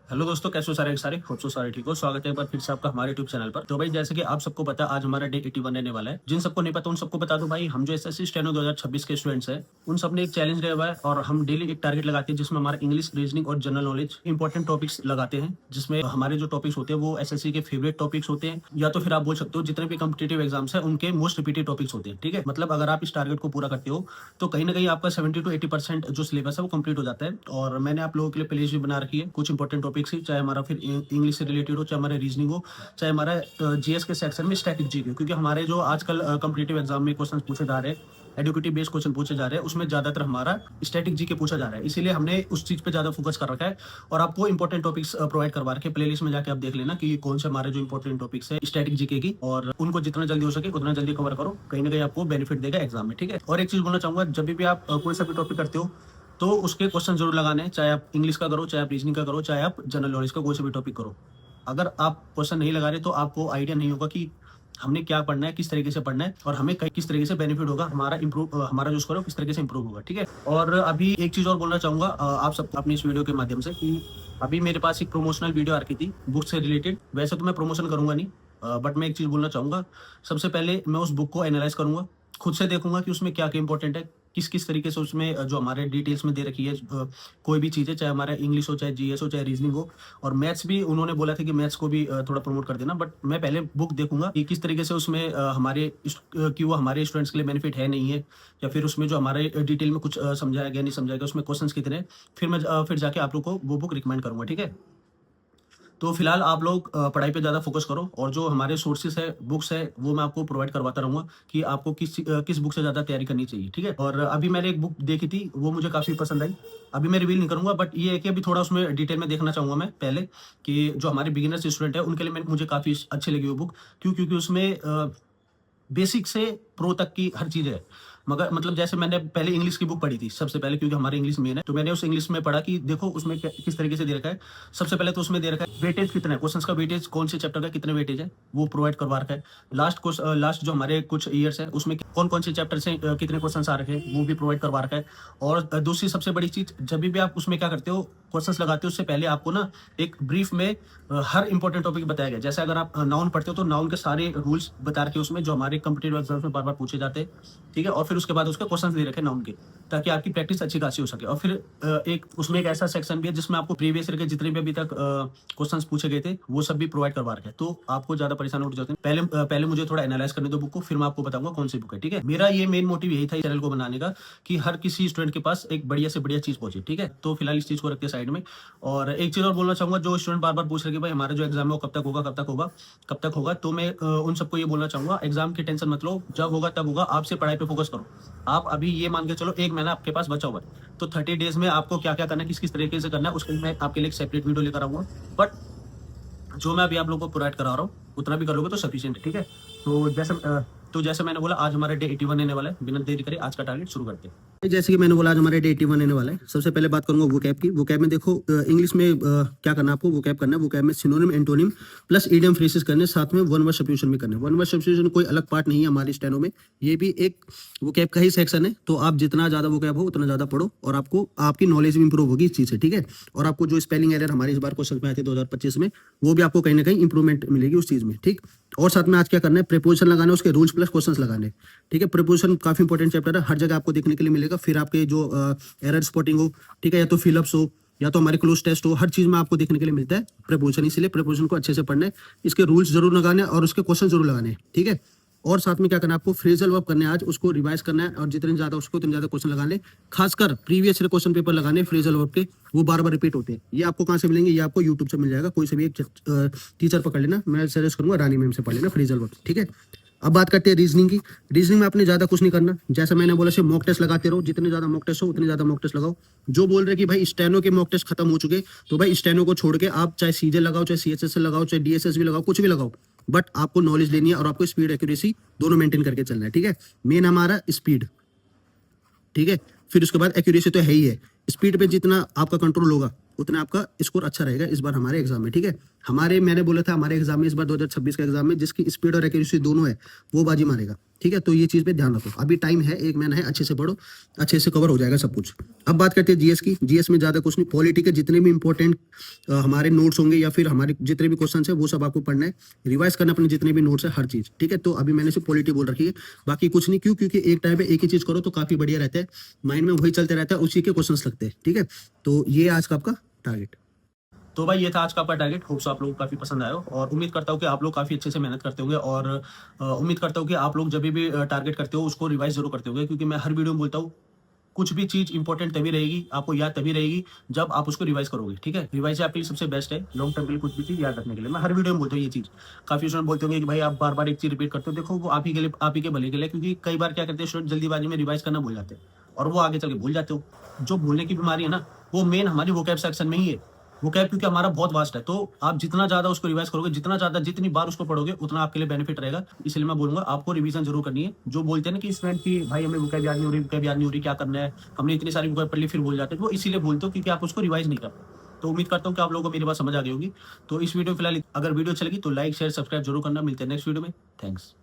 Hello दोस्तों, कैसे हो सारे के सारे? होप सो सारे ठीक हो। स्वागत है एक बार फिर से आपका हमारे यूट्यूब चैनल पर। तो भाई जैसे कि आप सबको पता है आज हमारा डे 81 रहने वाला है। जिन सबको नहीं पता उन सबको बता दो भाई, हम जो एसएससी स्टेनो 2026 के स्टूडेंट्स हैं उन सब ने एक चैलेंज लिया हुआ है और हम डेली एक टारगेट लगाते हैं जिसमें हमारा इंग्लिश, रीजनिंग और जनरल नॉलेज इंपॉर्टेंट टॉपिक्स लगाते हैं, जिसमें हमारे जो टॉपिक्स होते हैं वो एसएससी के फेवरेट टॉपिक्स होते हैं, या तो फिर आप बोल सकते हो जितने भी कॉम्पिटेटिव एग्जाम्स है उनके मोस्ट रिपीटेड टॉपिक्स होते हैं। ठीक है, मतलब अगर आप इस टारगेट को पूरा करते हो तो कहीं ना कहीं आपका 70 to 80% जो सिलेबस है वो कंप्लीट हो जाता है। और मैंने आप लोगों के लिए प्लेलिस्ट भी बना रखी है कुछ इंपॉर्टेंट टॉपिक्स ही, चाहे हमारा फिर इंग्लिश से रिलेटेड हो, चाहे हमारे रीजनिंग हो, चाहे हमारा जीएस के सेक्शन में स्टैटिक जीके, क्योंकि हमारे जो आजकल कॉम्पिटेटिव एग्जाम में क्वेश्चन पूछे जा रहे हैं, एडुकेटिव बेस्ड क्वेश्चन पूछे जा रहे हैं, उसमें ज्यादातर हमारा स्टैटिक जीके पूछा जा रहा है। इसीलिए हमने उस चीज पे ज्यादा फोकस कर रखा है और आपको इंपॉर्टेंट टॉपिक्स प्रोवाइड करवा रखे। प्लेलिस्ट में जाके आप देख लेना कि कौन से हमारे जो इंपॉर्टेंट टॉपिक्स है स्टैटिक जीके की, और उनको जितना जल्दी हो सके उतना जल्दी कवर करो। कहीं ना कहीं आपको बेनिफिट देगा एग्जाम में। ठीक है, और एक चीज बोलना चाहूंगा, जब भी आप कोई सा भी टॉपिक करते हो तो उसके क्वेश्चन जरूर लगाने हैं, चाहे आप इंग्लिश का करो, चाहे आप रीजनिंग का करो, चाहे आप जनरल नॉलेज का कोई सा भी टॉपिक करो। अगर आप क्वेश्चन नहीं लगा रहे तो आपको आइडिया नहीं होगा कि हमने क्या पढ़ना है, किस तरीके से पढ़ना है, और हमें किस तरीके से बेनिफिट होगा, हमारा जो स्कोर है किस तरीके से इंप्रूव होगा। ठीक है, और अभी एक चीज और बोलना चाहूंगा आप सबको अपनी इस वीडियो के माध्यम से कि अभी मेरे पास एक प्रमोशनल वीडियो आ रही थी बुक से रिलेटेड। वैसे तो मैं प्रमोशन करूंगा नहीं, बट मैं एक चीज बोलना चाहूंगा। सबसे पहले मैं उस बुक को एनालाइज करूंगा, खुद से देखूंगा कि उसमें क्या क्या इंपॉर्टेंट है, किस किस तरीके से उसमें जो हमारे डिटेल्स में दे रखी है कोई भी चीज़ है, चाहे हमारा इंग्लिश हो, चाहे जीएस हो, चाहे रीजनिंग हो। और मैथ्स भी उन्होंने बोला था कि मैथ्स को भी थोड़ा प्रमोट कर देना, बट मैं पहले बुक देखूंगा कि किस तरीके से उसमें कि वो हमारे स्टूडेंट्स के लिए बेनिफिट है नहीं है, या फिर उसमें जो हमारे डिटेल में कुछ समझाया गया नहीं समझाया गया, उसमें क्वेश्चंस कितने हैं। फिर मैं फिर जाके आप लोग को वो बुक रिकमेंड करूंगा। ठीक है, तो फिलहाल आप लोग पढ़ाई पे ज़्यादा फोकस करो, और जो हमारे सोर्सेस है, बुक्स है, वो मैं आपको प्रोवाइड करवाता रहूँगा कि आपको किस बुक से ज़्यादा तैयारी करनी चाहिए। ठीक है, और अभी मैंने एक बुक देखी थी, वो मुझे काफ़ी पसंद आई। अभी मैं रिवील नहीं करूँगा, बट ये है कि अभी थोड़ा उसमें डिटेल में देखना चाहूँगा मैं पहले, कि जो हमारे बिगिनर्स स्टूडेंट है उनके लिए मुझे काफ़ी अच्छी लगी वो बुक। क्योंकि उसमें बेसिक से प्रो तक की हर चीज़ है। मगर मतलब जैसे मैंने पहले इंग्लिश की बुक पढ़ी थी सबसे पहले, क्योंकि हमारे इंग्लिश मेन है, तो मैंने उस इंग्लिश में पढ़ा कि देखो उसमें किस तरीके से दे रखा है। सबसे पहले तो उसमें दे रखा है वेटेज कितना है, क्वेश्चंस का वेटेज, कौन से चैप्टर का कितने वेटेज है वो प्रोवाइड करवा रखा है। लास्ट जो हमारे कुछ ईयर्स है उसमें कौन कौन से चैप्टर से कितने क्वेश्चन आ रखे हैं वो भी प्रोवाइड करवा रखा है। और दूसरी सबसे बड़ी चीज, जब भी आप उसमें क्या करते हो, क्वेश्चंस लगाते हो, उससे पहले आपको ना एक ब्रीफ में हर इंपॉर्टेंट टॉपिक बताया गया। जैसे अगर आप नाउन पढ़ते हो तो नाउन के सारे रूल्स बता रखे उसमें, जो हमारे कॉम्पिटेटिव एग्जाम्स में बार बार पूछे जाते हैं। ठीक है, और फिर उसके बाद उसके क्वेश्चन दे रखे नाउन के, ताकि आपकी प्रैक्टिस अच्छी खासी हो सके। और फिर एक उसमें एक ऐसा सेक्शन भी है जिसमें आपको प्रीवियस ईयर के जितने भी अभी तक क्वेश्चंस पूछे गए थे वो सब भी प्रोवाइड करवा रखे हैं, तो आपको ज्यादा परेशान हो जाते हैं। पहले मुझे थोड़ा एनालाइज करने दो बुक को, फिर मैं आपको बताऊंगा कौन सी बुक है। ठीक है, मेरा ये मेन मोटिव यही था चैनल को बनाने का, कि हर किसी स्टूडेंट के पास एक बढ़िया से बढ़िया चीज पहुंचे। ठीक है, तो फिलहाल इस चीज को रखते साइड में। और एक चीज और बोलना चाहूंगा, जो स्टूडेंट बार बार पूछ रहे कि भाई हमारा जो एग्जाम है वो कब तक होगा, कब तक होगा, तो मैं उन सबको ये बोलना चाहूंगा, एग्जाम की टेंशन मत लो, जब होगा तब होगा। आपसे पढ़ाई पे फोकस करो। आप अभी ये मान के चलो एक महीना आपके पास बचा हुआ है, तो 30 डेज में आपको क्या क्या करना है, किस किस तरीके से करना है, उसके लिए मैं आपके लिए एक सेपरेट वीडियो लेकर आऊंगा। बट जो मैं अभी आप लोगों को प्रोवाइड करा रहा हूँ उतना भी करोगे तो सफिशिएंट है। ठीक है, तो जैसे मैंने बोला आज हमारा डे 81 रहने वाला है। बिना देरी करे आज का टारगेट शुरू करते हैं। जैसे कि मैंने बोला आज हमारे डे 81 रहने वाला है। सबसे पहले बात करूंगा वोकैब की। वोकैब में देखो इंग्लिश में क्या करना है आपको, वोकैब करना है। वोकैब में synonym, antonym plus idiom phrases करने, साथ में वन वर्ड सब्स्टिट्यूशन भी करने। वन वर्ड सब्स्टिट्यूशन कोई अलग पार्ट नहीं है हमारे स्टेनो में, ये भी एक वोकैब का ही सेक्शन है। तो आप जितना ज्यादा वोकैब हो उतना ज्यादा पढ़ो, और आपको आपकी नॉलेज भी इंप्रूव होगी इस चीज से। ठीक है, और आपको जो स्पेलिंग एरर हमारे इस बार क्वेश्चन में आए थे 2025 में, वो भी आपको कहीं ना कहीं इंप्रूवमेंट मिलेगी उस चीज में। ठीक, और साथ में आज क्या करना है, प्रीपोजिशन लगाना है, उसके रूल्स प्लस क्वेश्चंस लगाने। ठीक है, प्रीपोजिशन काफी इंपॉर्टेंट चैप्टर है, हर जगह आपको देखने के लिए मिलेगा। फिर आपके जो एरर स्पॉटिंग हो, ठीक है, या तो फिलअप्स हो, या तो हमारे क्लोज टेस्ट हो, हर चीज में आपको देखने के लिए मिलता है प्रीपोजिशन। इसलिए प्रीपोजिशन को अच्छे से पढ़ना है, इसके रूल्स जरूर लगाने और उसके क्वेश्चन जरूर लगाने हैं। ठीक है, और साथ में क्या करना है आपको, फ्रेजल वर्ब करने हैं आज, उसको रिवाइज करना है, और जितने ज्यादा उसको उतने ज्यादा क्वेश्चन लगाने, खासकर प्रीवियस क्वेश्चन पेपर लगाने फ्रेजल वर्ब के, वो बार बार रिपीट होते हैं। ये आपको कहाँ से मिलेंगे, ये आपको यूट्यूब से मिल जाएगा। कोई से भी एक टीचर पकड़ लेना, मैं सजेस्ट करूंगा रानी मैम से पढ़ लेना फ्रेजल वर्ब। ठीक है, अब बात करते हैं रीजनिंग की। रीजनिंग में आपने ज्यादा कुछ नहीं करना, जैसा मैंने बोला से मॉक टेस्ट लगाते रहो, जितने ज्यादा मॉक टेस्ट हो उतने ज्यादा मॉक टेस्ट लगाओ। जो बोल रहे कि भाई स्टेनो के मॉक टेस्ट खत्म हो चुके, तो भाई स्टेनो को छोड़ के आप चाहे सीजे लगाओ, चाहे सीएचएस लगाओ, चाहे डीएसएस भी लगाओ, कुछ भी लगाओ, बट आपको नॉलेज लेनी है और आपको स्पीड एक्यूरेसी दोनों मेंटेन करके चलना है। ठीक है, मेन हमारा स्पीड। ठीक है, फिर उसके बाद एक्यूरेसी तो है ही है। स्पीड पे जितना आपका कंट्रोल होगा उतना आपका स्कोर अच्छा रहेगा इस बार हमारे एग्जाम में। ठीक है, मैंने बोला था हमारे एग्जाम में इस बार 2026 के एग्जाम में जिसकी स्पीड और एक्यूरेसी दोनों है वो बाजी मारेगा। ठीक है, तो ये चीज़ पे ध्यान रखो। अभी टाइम है, 1 महीना है, अच्छे से पढ़ो, अच्छे से कवर हो जाएगा सब कुछ। अब बात करते हैं जीएस की। जीएस में ज़्यादा कुछ नहीं, पॉलिटी के जितने भी इंपॉर्टेंट हमारे नोट्स होंगे या फिर हमारे जितने भी क्वेश्चन है वो सब आपको पढ़ना है, रिवाइज करना अपने जितने भी नोट्स है हर चीज़। ठीक है, तो अभी मैंने सिर्फ पॉलिटी बोल रखी है, बाकी कुछ नहीं। क्यों? क्योंकि एक टाइम पे एक ही चीज़ करो तो काफ़ी बढ़िया रहता है, माइंड में वही चलते रहता है, उसी के क्वेश्चन लगते हैं। ठीक है, तो ये आज का आपका टारगेट। तो भाई ये था आज का आपका टारगेट। होप्स आप लोगों को काफी पसंद आया हो और उम्मीद करता हूँ कि आप लोग काफी अच्छे से मेहनत करते होंगे और उम्मीद करता हूँ कि आप लोग जब भी टारगेट करते हो उसको रिवाइज जरूर करते होंगे, क्योंकि मैं हर वीडियो में बोलता हूँ कुछ भी चीज इंपॉर्टेंट तभी रहेगी, आपको याद तभी रहेगी जब आप उसको रिवाइज करोगे। ठीक है, रिवाइज आपके लिए सबसे बेस्ट है लॉन्ग टर्म के लिए, कुछ भी चीज याद रखने के लिए। मैं हर वीडियो में बोलता हूँ ये चीज। काफी स्टूडेंट बोलते होंगे कि भाई आप बार बार एक चीज रिपीट करते हो, देखो वो आप ही के लिए, आप ही के भले के लिए, क्योंकि कई बार क्या करते हैं स्टूडेंट जल्दीबाजी में रिवाइज करना भूल जाते हैं और वो आगे चल के भूल जाते हो। जो भूलने की बीमारी है ना, वो मेन हमारी वोकैब सेक्शन में ही है। वोकैब क्योंकि हमारा बहुत वास्ट है, तो आप जितना ज्यादा उसको रिवाइज करोगे, जितना ज्यादा जितनी बार उसको पढ़ोगे उतना आपके लिए बेनिफिट रहेगा। इसलिए मैं बोलूंगा आपको रिवीजन जरूर करनी है। जो बोलते हैं ना कि स्टूडेंट की भाई हमें वोकैब याद नहीं हो रही, वोकैब याद नहीं हो रही, क्या करना है, हमने इतनी सारी वोकैब पढ़ ली फिर भूल जाते हैं, वो इसीलिए बोलते हो क्योंकि आप उसको रिवाइज नहीं करते। तो उम्मीद करता हूँ कि आप लोगों को मेरी बात समझ आ गई होगी। तो इस वीडियो फिलहाल अगर वीडियो अच्छी लगी तो लाइक शेयर सब्सक्राइब जरूर करना। मिलते हैं नेक्स्ट वीडियो में। थैंक्स।